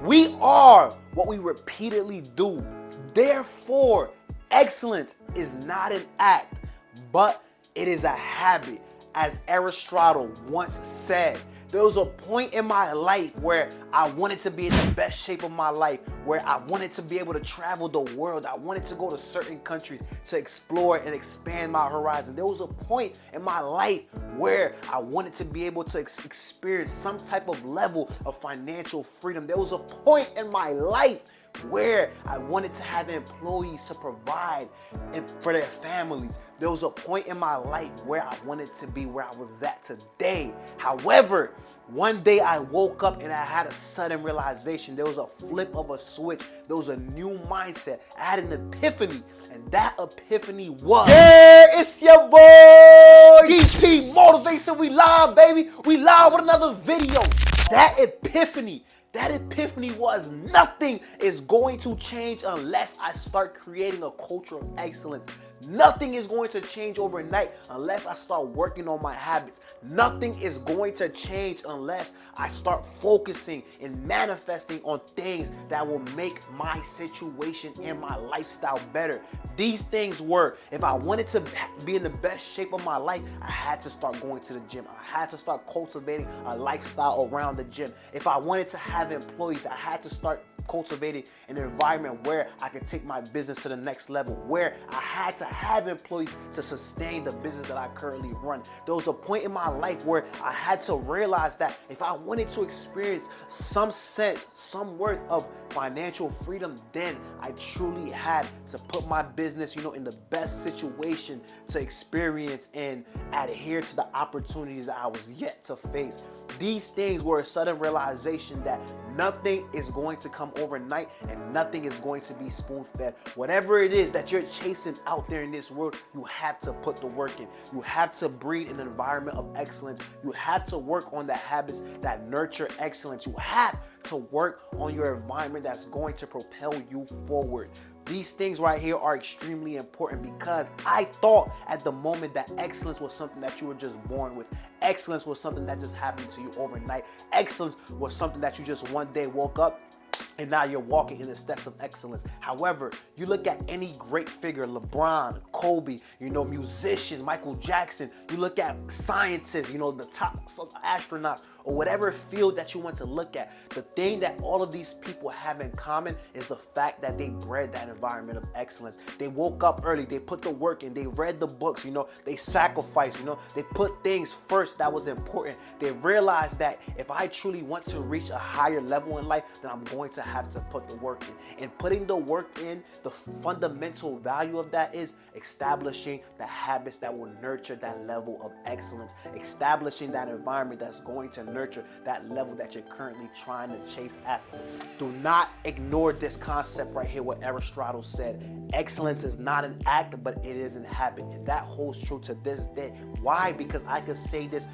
We are what we repeatedly do. Therefore, excellence is not an act, but it is a habit. As Aristotle once said, there was a point in my life where I wanted to be in the best shape of my life, where I wanted to be able to travel the world. I wanted to go to certain countries to explore and expand my horizon. There was a point in my life where I wanted to be able to experience some type of level of financial freedom. There was a point in my life where I wanted to have employees to provide for their families. There was a point in my life where I wanted to be where I was at today. However, one day I woke up and I had a sudden realization. There was a flip of a switch. There was a new mindset. I had an epiphany, and that epiphany was, yeah, it's your boy DP Motivation. We live, baby. We live with another video. That epiphany was nothing is going to change unless I start creating a culture of excellence. Nothing is going to change overnight unless I start working on my habits. Nothing is going to change unless I start focusing and manifesting on things that will make my situation and my lifestyle better. These things were, if I wanted to be in the best shape of my life, I had to start going to the gym. I had to start cultivating a lifestyle around the gym. If I wanted to have employees, I had to start cultivating an environment where I could take my business to the next level, where I had to have employees to sustain the business that I currently run. There was a point in my life where I had to realize that if I wanted to experience some sense, some worth of financial freedom, then I truly had to put my business, in the best situation to experience and adhere to the opportunities that I was yet to face. These things were a sudden realization that nothing is going to come overnight and nothing is going to be spoon-fed. Whatever it is that you're chasing out there in this world, you have to put the work in. You have to breed an environment of excellence. You have to work on the habits that nurture excellence. You have to work on your environment that's going to propel you forward. These things right here are extremely important because I thought at the moment that excellence was something that you were just born with. Excellence was something that just happened to you overnight. Excellence was something that you just one day woke up and now you're walking in the steps of excellence. However, you look at any great figure, LeBron, Kobe, musicians, Michael Jackson, you look at scientists, the top astronauts, or whatever field that you want to look at. The thing that all of these people have in common is the fact that they bred that environment of excellence. They woke up early, they put the work in, they read the books, they sacrificed, they put things first that was important. They realized that if I truly want to reach a higher level in life, then I'm going to have to put the work in. And putting the work in, the fundamental value of that is establishing the habits that will nurture that level of excellence, establishing that environment that's going to nurture that level that you're currently trying to chase after. Do not ignore this concept right here, what Aristotle said. Excellence is not an act, but it is an habit. And that holds true to this day. Why? Because I could say this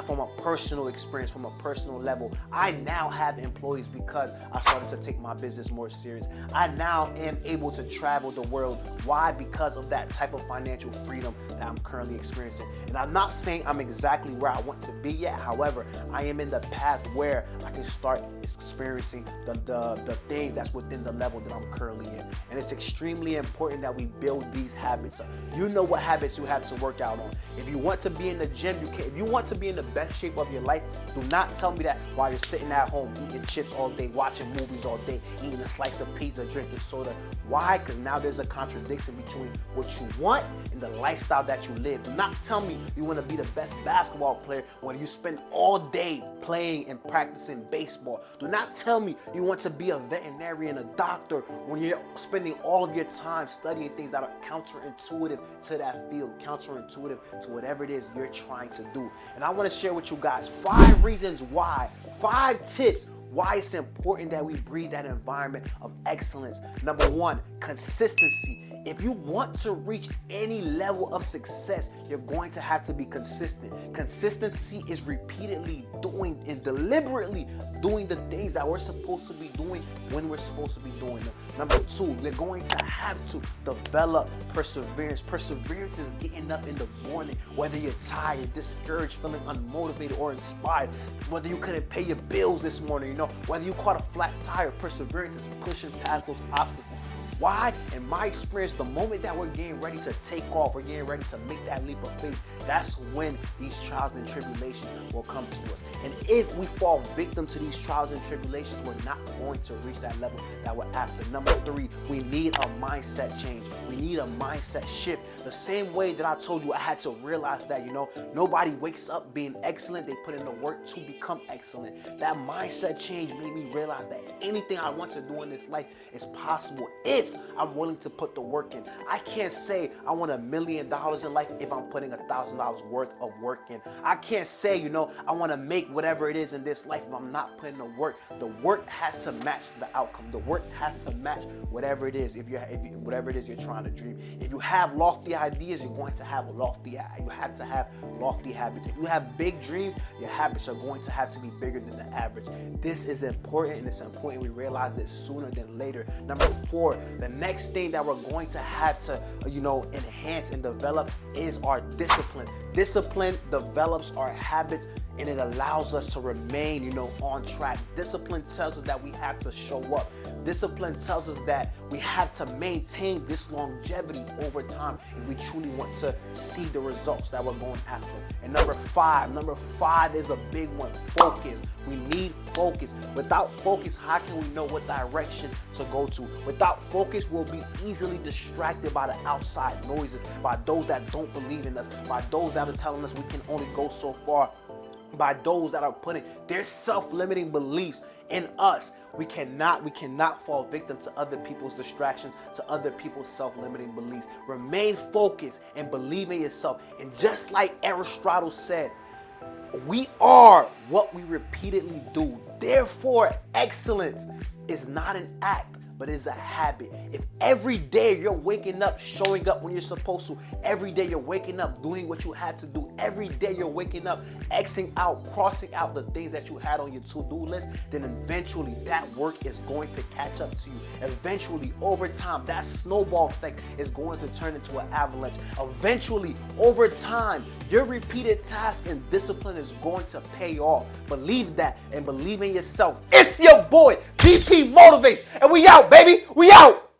from a personal experience, from a personal level. I now have employees because I started to take my business more serious. I now am able to travel the world. Why? Because of that type of financial freedom that I'm currently experiencing. And I'm not saying I'm exactly where I want to be yet. However, I am in the path where I can start experiencing the things that's within the level that I'm currently in. And it's extremely important that we build these habits up. You know what habits you have to work out on. If you want to be in the gym, you can. If you want to be in the best shape of your life, do not tell me that while you're sitting at home eating chips all day, watching movies all day, eating a slice of pizza, drinking soda. Why? Because now there's a contradiction between what you want and the lifestyle that you live. Do not tell me you want to be the best basketball player when you spend all day playing and practicing baseball. Do not tell me you want to be a veterinarian, a doctor, when you're spending all of your time studying things that are counterintuitive to that field, counterintuitive to whatever it is you're trying to do. And I want to share with you guys 5 reasons why, 5 tips why it's important that we breed that environment of excellence. Number 1, consistency. If you want to reach any level of success, you're going to have to be consistent. Consistency is repeatedly doing and deliberately doing the things that we're supposed to be doing when we're supposed to be doing them. Number two, you're going to have to develop perseverance. Perseverance is getting up in the morning, whether you're tired, discouraged, feeling unmotivated, or inspired. Whether you couldn't pay your bills this morning, whether you caught a flat tire, perseverance is pushing past those obstacles. Why? In my experience, the moment that we're getting ready to take off, we're getting ready to make that leap of faith, that's when these trials and tribulations will come to us. And if we fall victim to these trials and tribulations, we're not going to reach that level that we're after. Number three, we need a mindset change. We need a mindset shift. The same way that I told you I had to realize that, nobody wakes up being excellent. They put in the work to become excellent. That mindset change made me realize that anything I want to do in this life is possible if I'm willing to put the work in. I can't say I want $1 million in life if I'm putting $1,000 worth of work in. I can't say, I want to make whatever it is in this life if I'm not putting the work. The work has to match the outcome. The work has to match whatever it is. Whatever it is you're trying to dream. If you have lofty ideas, you're going to have you have to have lofty habits. If you have big dreams, your habits are going to have to be bigger than the average. This is important, and it's important we realize this sooner than later. Number four, the next thing that we're going to have to, enhance and develop is our discipline. Discipline develops our habits, and it allows us to remain, on track. Discipline tells us that we have to show up. Discipline tells us that we have to maintain this longevity over time if we truly want to see the results that we're going after. And number five is a big one, focus. We need focus. Without focus, how can we know what direction to go to? Without focus, we'll be easily distracted by the outside noises, by those that don't believe in us, by those that are telling us we can only go so far, by those that are putting their self-limiting beliefs in us. We cannot fall victim to other people's distractions, to other people's self-limiting beliefs. Remain focused and believe in yourself. And just like Aristotle said, we are what we repeatedly do. Therefore, excellence is not an act, but is a habit. If every day you're waking up, showing up when you're supposed to, every day you're waking up, doing what you had to do, every day you're waking up, Xing out, crossing out the things that you had on your to-do list, then eventually that work is going to catch up to you. Eventually, over time, that snowball effect is going to turn into an avalanche. Eventually, over time, your repeated task and discipline is going to pay off. Believe that and believe in yourself. It's your boy, BP Motivates, and we out, baby. We out.